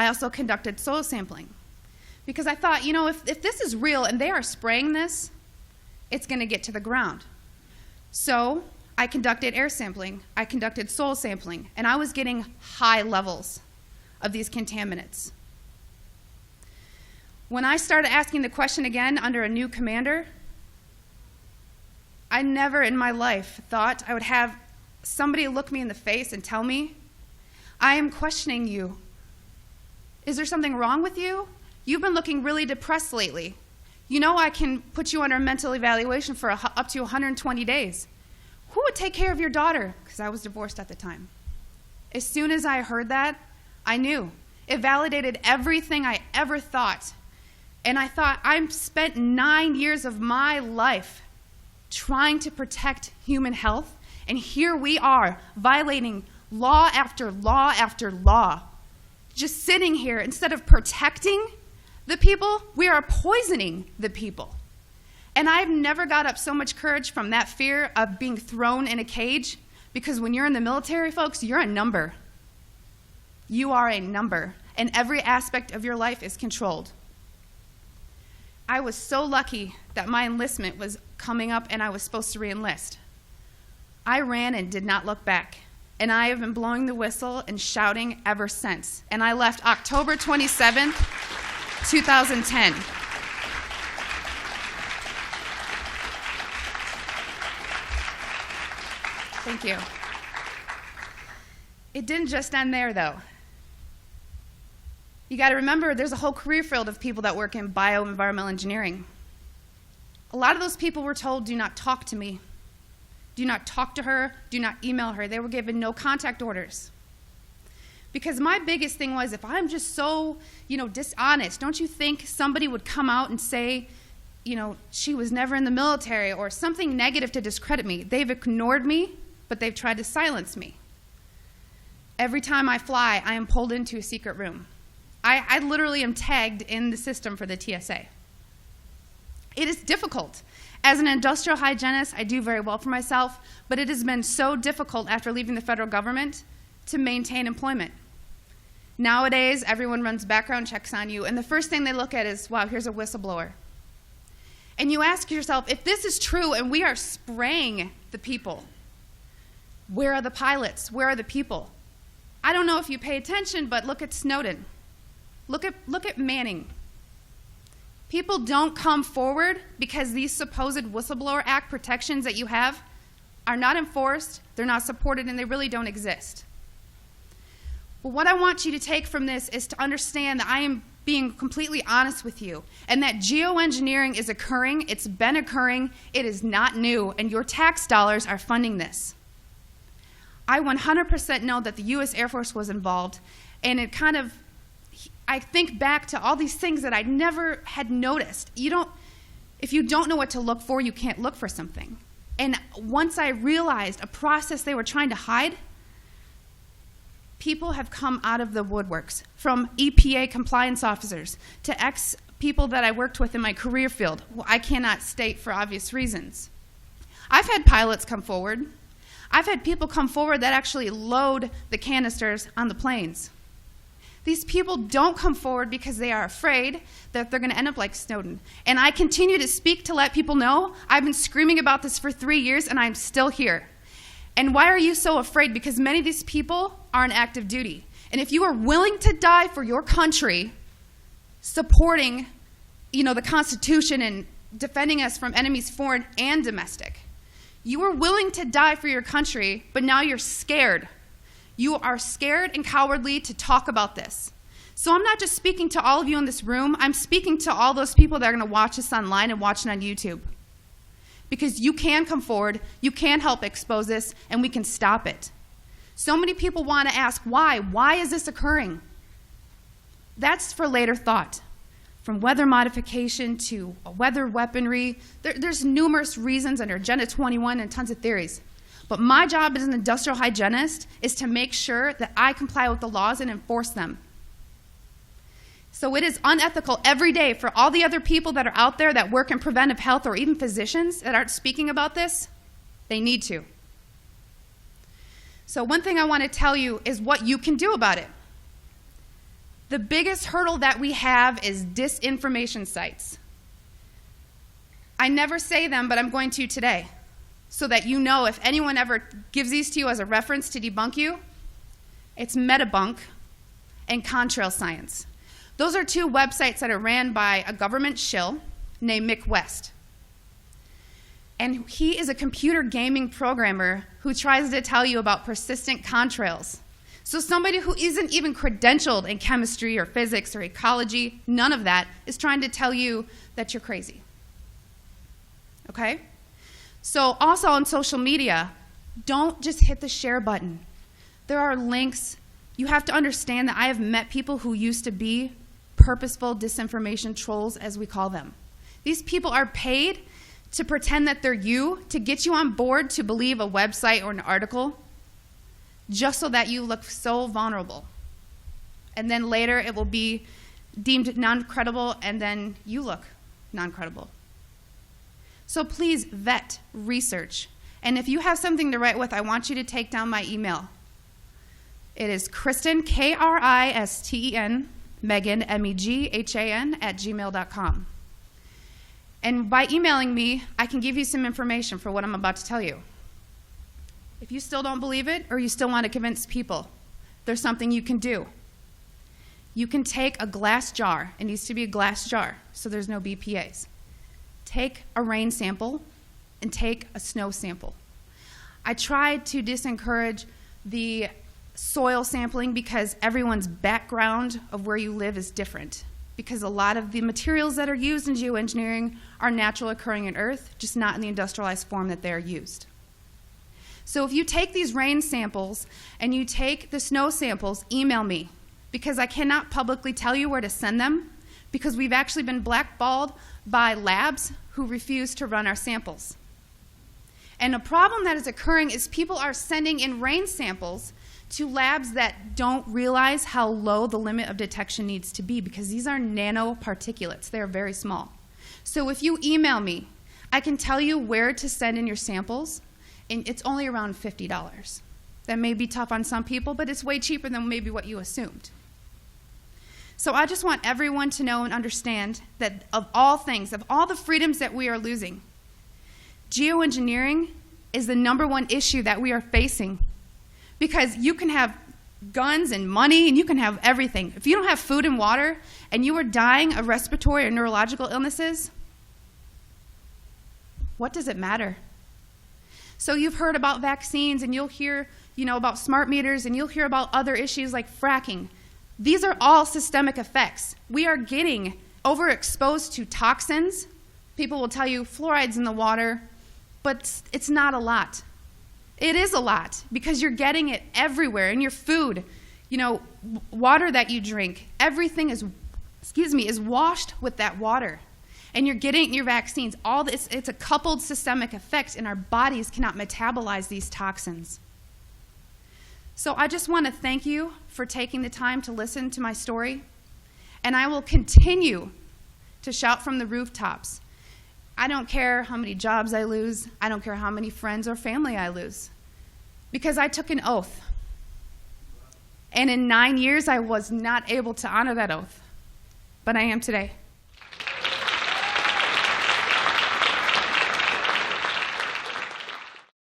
I also conducted soil sampling because I thought, you know, if this is real and they are spraying this, it's going to get to the ground. So I conducted air sampling, I conducted soil sampling, and I was getting high levels of these contaminants. When I started asking the question again under a new commander, I never in my life thought I would have somebody look me in the face and tell me, I am questioning you. Is there something wrong with you? You've been looking really depressed lately. You know I can put you under a mental evaluation for up to 120 days. Who would take care of your daughter? Because I was divorced at the time. As soon as I heard that, I knew. It validated everything I ever thought. And I thought, I've spent 9 years of my life trying to protect human health, and here we are violating law after law after law. Just sitting here, instead of protecting the people, we are poisoning the people. And I've never got up so much courage from that fear of being thrown in a cage, because when you're in the military, folks, you're a number. You are a number, and every aspect of your life is controlled. I was so lucky that my enlistment was coming up and I was supposed to re-enlist. I ran and did not look back, and I have been blowing the whistle and shouting ever since. And I left October 27th, 2010. Thank you. It didn't just end there, though. You got to remember, there's a whole career field of people that work in bioenvironmental engineering. A lot of those people were told, do not talk to me. Do not talk to her. Do not email her. They were given no contact orders. Because my biggest thing was, if I'm just so, dishonest, don't you think somebody would come out and say, she was never in the military, or something negative to discredit me? They've ignored me, but they've tried to silence me. Every time I fly, I am pulled into a secret room. I literally am tagged in the system for the TSA. It is difficult. As an industrial hygienist, I do very well for myself, but it has been so difficult after leaving the federal government to maintain employment. Nowadays, everyone runs background checks on you, and the first thing they look at is, wow, here's a whistleblower. And you ask yourself, if this is true and we are spraying the people, where are the pilots? Where are the people? I don't know if you pay attention, but look at Snowden. Look at Manning. People don't come forward because these supposed Whistleblower Act protections that you have are not enforced, they're not supported, and they really don't exist. But what I want you to take from this is to understand that I am being completely honest with you, and that geoengineering is occurring, it's been occurring, it is not new, and your tax dollars are funding this. I 100% know that the U.S. Air Force was involved, and I think back to all these things that I never had noticed. If you don't know what to look for, you can't look for something. And once I realized a process they were trying to hide, people have come out of the woodworks, from EPA compliance officers to ex-people that I worked with in my career field, who I cannot state for obvious reasons. I've had pilots come forward. I've had people come forward that actually load the canisters on the planes. These people don't come forward because they are afraid that they're going to end up like Snowden. And I continue to speak to let people know I've been screaming about this for 3 years and I'm still here. And why are you so afraid? Because many of these people are on active duty. And if you are willing to die for your country, supporting, the Constitution and defending us from enemies foreign and domestic, you are willing to die for your country, but now you're scared. You are scared and cowardly to talk about this. So I'm not just speaking to all of you in this room, I'm speaking to all those people that are going to watch this online and watch it on YouTube. Because you can come forward, you can help expose this, and we can stop it. So many people want to ask, why? Why is this occurring? That's for later thought. From weather modification to weather weaponry, there's numerous reasons under Agenda 21 and tons of theories. But my job as an industrial hygienist is to make sure that I comply with the laws and enforce them. So it is unethical every day for all the other people that are out there that work in preventive health, or even physicians that aren't speaking about this. They need to. So one thing I want to tell you is what you can do about it. The biggest hurdle that we have is disinformation sites. I never say them, but I'm going to today, so that you know if anyone ever gives these to you as a reference to debunk you, it's Metabunk and Contrail Science. Those are two websites that are ran by a government shill named Mick West. And he is a computer gaming programmer who tries to tell you about persistent contrails. So somebody who isn't even credentialed in chemistry or physics or ecology, none of that, is trying to tell you that you're crazy. Okay? So also on social media, don't just hit the share button. There are links. You have to understand that I have met people who used to be purposeful disinformation trolls, as we call them. These people are paid to pretend that they're you, to get you on board to believe a website or an article, just so that you look so vulnerable. And then later it will be deemed non-credible, and then you look non-credible. So please vet, research. And if you have something to write with, I want you to take down my email. It is Kristen, Kristen, Meghan, Meghan, @gmail.com. And by emailing me, I can give you some information for what I'm about to tell you. If you still don't believe it, or you still want to convince people, there's something you can do. You can take a glass jar. It needs to be a glass jar, so there's no BPAs. Take a rain sample and take a snow sample. I tried to discourage the soil sampling because everyone's background of where you live is different. Because a lot of the materials that are used in geoengineering are natural occurring in Earth, just not in the industrialized form that they are used. So if you take these rain samples and you take the snow samples, email me, because I cannot publicly tell you where to send them, because we've actually been blackballed by labs who refuse to run our samples. And a problem that is occurring is people are sending in rain samples to labs that don't realize how low the limit of detection needs to be, because these are nanoparticulates. They are very small. So if you email me, I can tell you where to send in your samples, and it's only around $50. That may be tough on some people, but it's way cheaper than maybe what you assumed. So I just want everyone to know and understand that of all things, of all the freedoms that we are losing, geoengineering is the #1 issue that we are facing. Because you can have guns and money and you can have everything. If you don't have food and water and you are dying of respiratory or neurological illnesses, what does it matter? So you've heard about vaccines, and you'll hear, about smart meters, and you'll hear about other issues like fracking. These are all systemic effects. We are getting overexposed to toxins. People will tell you fluoride's in the water, but it's not a lot. It is a lot, because you're getting it everywhere in your food, water that you drink. Everything is washed with that water. And you're getting your vaccines. All this, it's a coupled systemic effect, and our bodies cannot metabolize these toxins. So I just want to thank you for taking the time to listen to my story, and I will continue to shout from the rooftops. I don't care how many jobs I lose. I don't care how many friends or family I lose, because I took an oath. And in 9 years, I was not able to honor that oath, but I am today.